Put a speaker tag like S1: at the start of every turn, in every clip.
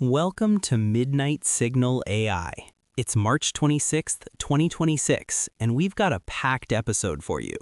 S1: Welcome to Midnight Signal AI. It's March 26th, 2026, and we've got a packed episode for you.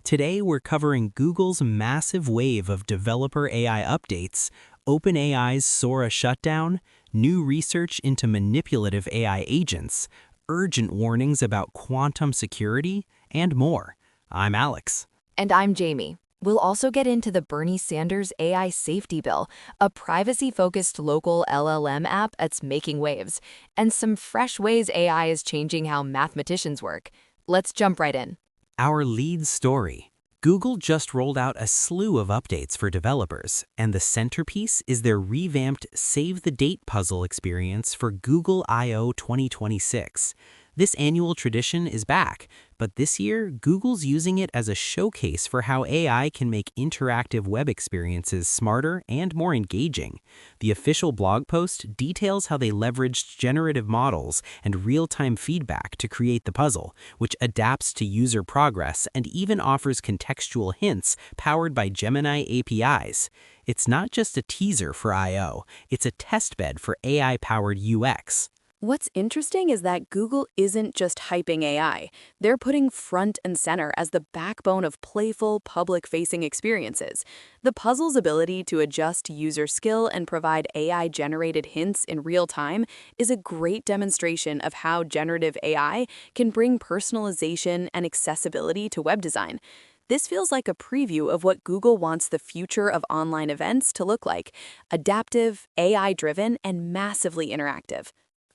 S1: Today, we're covering Google's massive wave of developer AI updates, OpenAI's Sora shutdown, new research into manipulative AI agents, urgent warnings about quantum security, and more. I'm Alex.
S2: And I'm Jamie. We'll also get into the Bernie Sanders AI safety bill, a privacy-focused local LLM app that's making waves, and some fresh ways AI is changing how mathematicians work. Let's jump right in.
S1: Our lead story. Google just rolled out a slew of updates for developers, and the centerpiece is their revamped Save the Date puzzle experience for Google I/O 2026. This annual tradition is back, but this year, Google's using it as a showcase for how AI can make interactive web experiences smarter and more engaging. The official blog post details how they leveraged generative models and real-time feedback to create the puzzle, which adapts to user progress and even offers contextual hints powered by Gemini APIs. It's not just a teaser for I/O, it's a testbed for AI-powered UX.
S3: What's interesting is that Google isn't just hyping AI. They're putting front and center as the backbone of playful, public-facing experiences. The puzzle's ability to adjust user skill and provide AI-generated hints in real time is a great demonstration of how generative AI can bring personalization and accessibility to web design. This feels like a preview of what Google wants the future of online events to look like: adaptive, AI-driven, and massively interactive.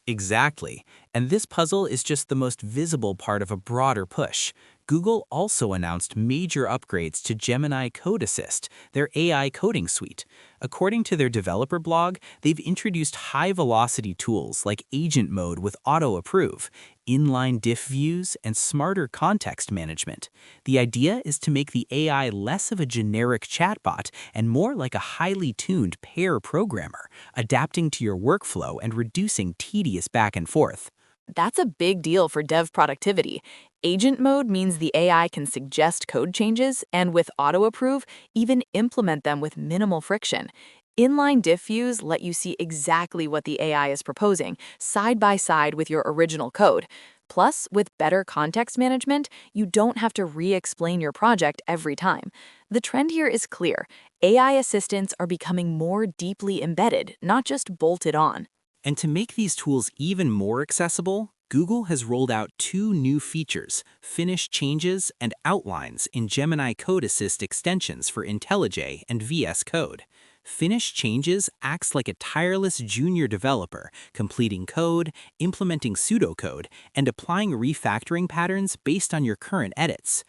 S1: Exactly. And this puzzle is just the most visible part of a broader push. Google also announced major upgrades to Gemini Code Assist, their AI coding suite. According to their developer blog, they've introduced high-velocity tools like agent mode with auto-approve, inline diff views, and smarter context management. The idea is to make the AI less of a generic chatbot and more like a highly tuned pair programmer, adapting to your workflow and reducing tedious back and forth.
S3: That's a big deal for dev productivity. Agent mode means the AI can suggest code changes and, with auto-approve, even implement them with minimal friction. Inline diff views let you see exactly what the AI is proposing, side by side with your original code. Plus, with better context management, you don't have to re-explain your project every time. The trend here is clear. AI assistants are becoming more deeply embedded, not just bolted on.
S1: And to make these tools even more accessible, Google has rolled out two new features: Finish Changes and Outlines in Gemini Code Assist extensions for IntelliJ and VS Code. Finish Changes acts like a tireless junior developer, completing code, implementing pseudocode, and applying refactoring patterns based on your current edits.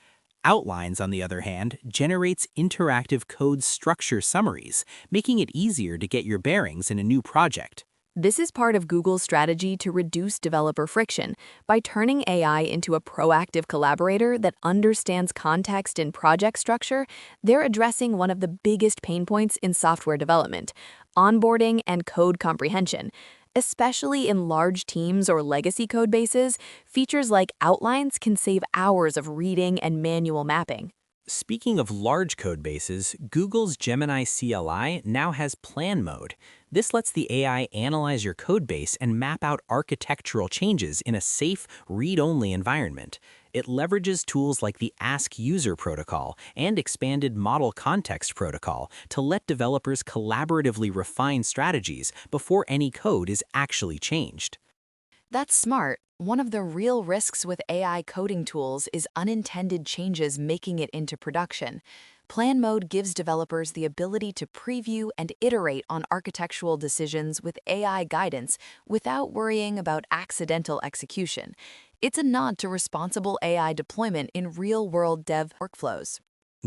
S1: Outlines, on the other hand, generates interactive code structure summaries, making it easier to get your bearings in a new project.
S3: This is part of Google's strategy to reduce developer friction. By turning AI into a proactive collaborator that understands context and project structure, they're addressing one of the biggest pain points in software development: onboarding and code comprehension. Especially in large teams or legacy code bases, features like Outlines can save hours of reading and manual mapping.
S1: Speaking of large code bases, Google's Gemini CLI now has Plan Mode. This lets the AI analyze your codebase and map out architectural changes in a safe, read-only environment. It leverages tools like the Ask User protocol and expanded Model Context protocol to let developers collaboratively refine strategies before any code is actually changed.
S2: That's smart. One of the real risks with AI coding tools is unintended changes making it into production. Plan mode gives developers the ability to preview and iterate on architectural decisions with AI guidance without worrying about accidental execution. It's a nod to responsible AI deployment in real-world dev workflows.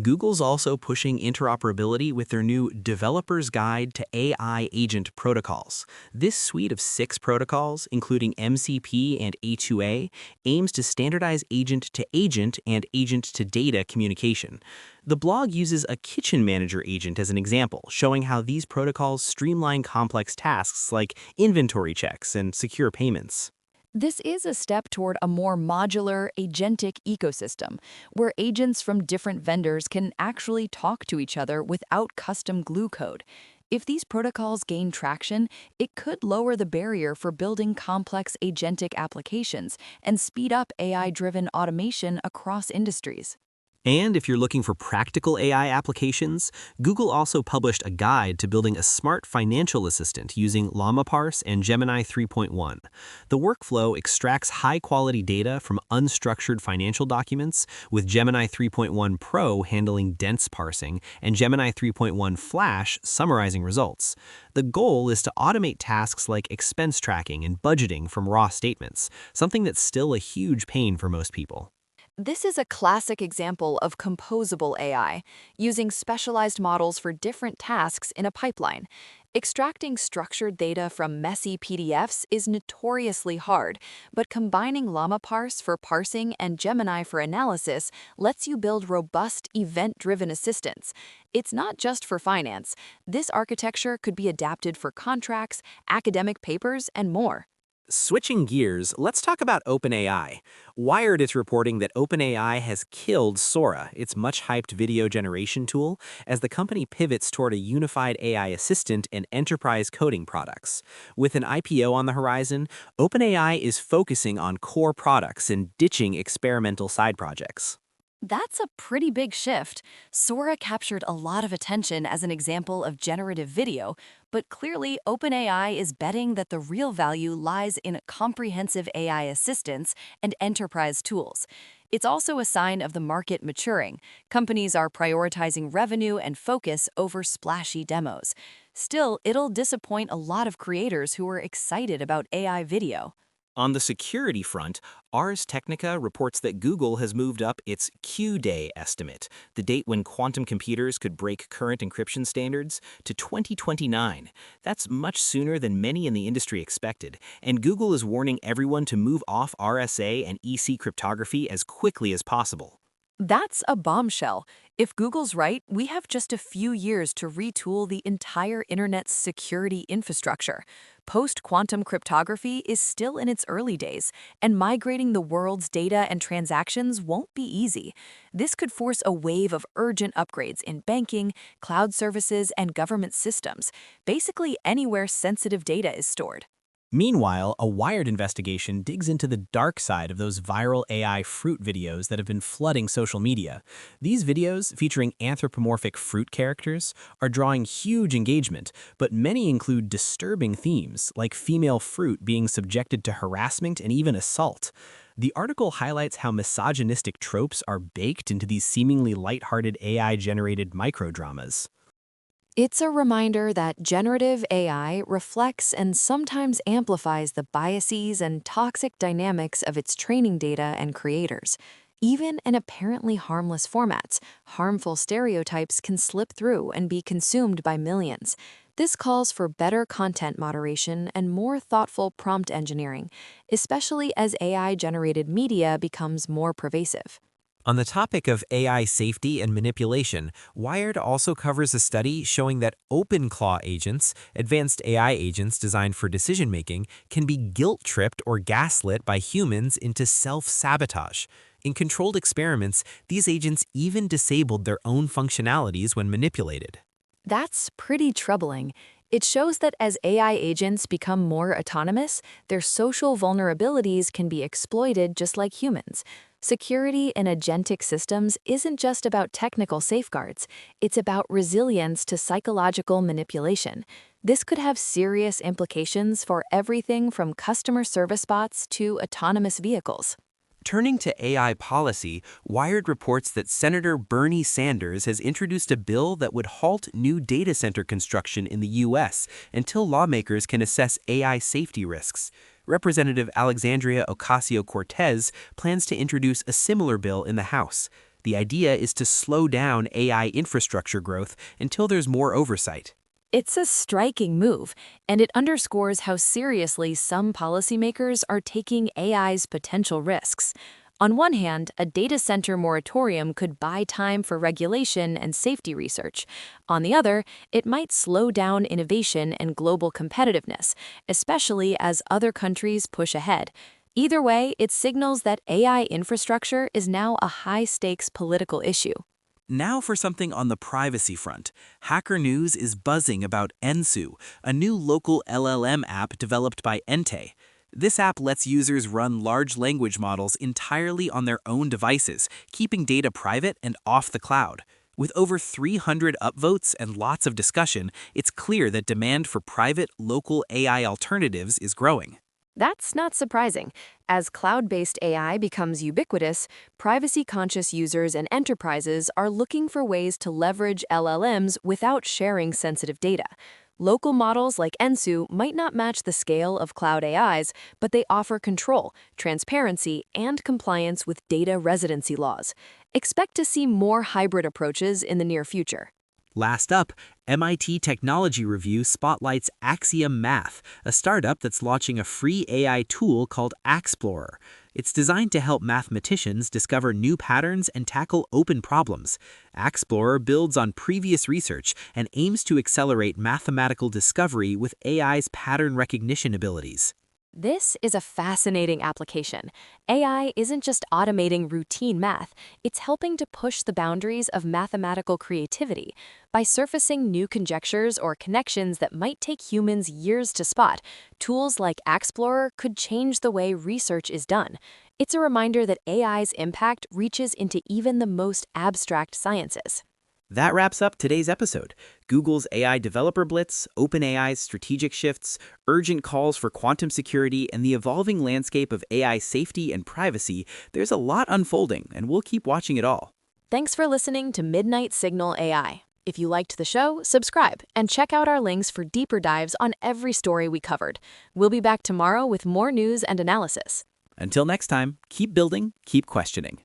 S1: Google's also pushing interoperability with their new Developer's Guide to AI Agent Protocols. This suite of 6 protocols, including MCP and A2A, aims to standardize agent-to-agent and agent-to-data communication. The blog uses a kitchen manager agent as an example, showing how these protocols streamline complex tasks like inventory checks and secure payments.
S2: This is a step toward a more modular, agentic ecosystem, where agents from different vendors can actually talk to each other without custom glue code. If these protocols gain traction, it could lower the barrier for building complex agentic applications and speed up AI-driven automation across industries.
S1: And if you're looking for practical AI applications, Google also published a guide to building a smart financial assistant using LlamaParse and Gemini 3.1. The workflow extracts high-quality data from unstructured financial documents, with Gemini 3.1 Pro handling dense parsing and Gemini 3.1 Flash summarizing results. The goal is to automate tasks like expense tracking and budgeting from raw statements, something that's still a huge pain for most people.
S2: This is a classic example of composable AI, using specialized models for different tasks in a pipeline. Extracting structured data from messy PDFs is notoriously hard, but combining LlamaParse for parsing and Gemini for analysis lets you build robust, event-driven assistants. It's not just for finance. This architecture could be adapted for contracts, academic papers, and more.
S1: Switching gears, let's talk about OpenAI. Wired is reporting that OpenAI has killed Sora, its much-hyped video generation tool, as the company pivots toward a unified AI assistant and enterprise coding products. With an IPO on the horizon, OpenAI is focusing on core products and ditching experimental side projects.
S2: That's a pretty big shift. Sora captured a lot of attention as an example of generative video, but clearly OpenAI is betting that the real value lies in comprehensive AI assistants and enterprise tools. It's also a sign of the market maturing. Companies are prioritizing revenue and focus over splashy demos. Still, it'll disappoint a lot of creators who are excited about AI video.
S1: On the security front, Ars Technica reports that Google has moved up its Q-Day estimate, the date when quantum computers could break current encryption standards, to 2029. That's much sooner than many in the industry expected, and Google is warning everyone to move off RSA and EC cryptography as quickly as possible.
S2: That's a bombshell. If Google's right, we have just a few years to retool the entire internet's security infrastructure. Post-quantum cryptography is still in its early days, and migrating the world's data and transactions won't be easy. This could force a wave of urgent upgrades in banking, cloud services, and government systems, basically anywhere sensitive data is stored.
S1: Meanwhile, a Wired investigation digs into the dark side of those viral AI fruit videos that have been flooding social media. These videos, featuring anthropomorphic fruit characters, are drawing huge engagement, but many include disturbing themes, like female fruit being subjected to harassment and even assault. The article highlights how misogynistic tropes are baked into these seemingly lighthearted AI-generated microdramas.
S2: It's a reminder that generative AI reflects and sometimes amplifies the biases and toxic dynamics of its training data and creators. Even in apparently harmless formats, harmful stereotypes can slip through and be consumed by millions. This calls for better content moderation and more thoughtful prompt engineering, especially as AI-generated media becomes more pervasive.
S1: On the topic of AI safety and manipulation, Wired also covers a study showing that OpenClaw agents, advanced AI agents designed for decision-making, can be guilt-tripped or gaslit by humans into self-sabotage. In controlled experiments, these agents even disabled their own functionalities when manipulated.
S2: That's pretty troubling. It shows that as AI agents become more autonomous, their social vulnerabilities can be exploited just like humans. Security in agentic systems isn't just about technical safeguards, it's about resilience to psychological manipulation. This could have serious implications for everything from customer service bots to autonomous vehicles.
S1: Turning to AI policy, Wired reports that Senator Bernie Sanders has introduced a bill that would halt new data center construction in the U.S. until lawmakers can assess AI safety risks. Representative Alexandria Ocasio-Cortez plans to introduce a similar bill in the House. The idea is to slow down AI infrastructure growth until there's more oversight.
S2: It's a striking move, and it underscores how seriously some policymakers are taking AI's potential risks. On one hand, a data center moratorium could buy time for regulation and safety research. On the other, it might slow down innovation and global competitiveness, especially as other countries push ahead. Either way, it signals that AI infrastructure is now a high-stakes political issue.
S1: Now for something on the privacy front. Hacker News is buzzing about Ensu, a new local LLM app developed by Ente. This app lets users run large language models entirely on their own devices, keeping data private and off the cloud. With over 300 upvotes and lots of discussion, it's clear that demand for private, local AI alternatives is growing.
S3: That's not surprising. As cloud-based AI becomes ubiquitous, privacy-conscious users and enterprises are looking for ways to leverage LLMs without sharing sensitive data. Local models like Ensu might not match the scale of cloud AIs, but they offer control, transparency, and compliance with data residency laws. Expect to see more hybrid approaches in the near future.
S1: Last up, MIT Technology Review spotlights Axiom Math, a startup that's launching a free AI tool called Axplorer. It's designed to help mathematicians discover new patterns and tackle open problems. Axplorer builds on previous research and aims to accelerate mathematical discovery with AI's pattern recognition abilities.
S3: This is a fascinating application. AI isn't just automating routine math, it's helping to push the boundaries of mathematical creativity. By surfacing new conjectures or connections that might take humans years to spot, tools like Axplorer could change the way research is done. It's a reminder that AI's impact reaches into even the most abstract sciences.
S1: That wraps up today's episode. Google's AI developer blitz, OpenAI's strategic shifts, urgent calls for quantum security, and the evolving landscape of AI safety and privacy. There's a lot unfolding, and we'll keep watching it all.
S3: Thanks for listening to Midnight Signal AI. If you liked the show, subscribe and check out our links for deeper dives on every story we covered. We'll be back tomorrow with more news and analysis.
S1: Until next time, keep building, keep questioning.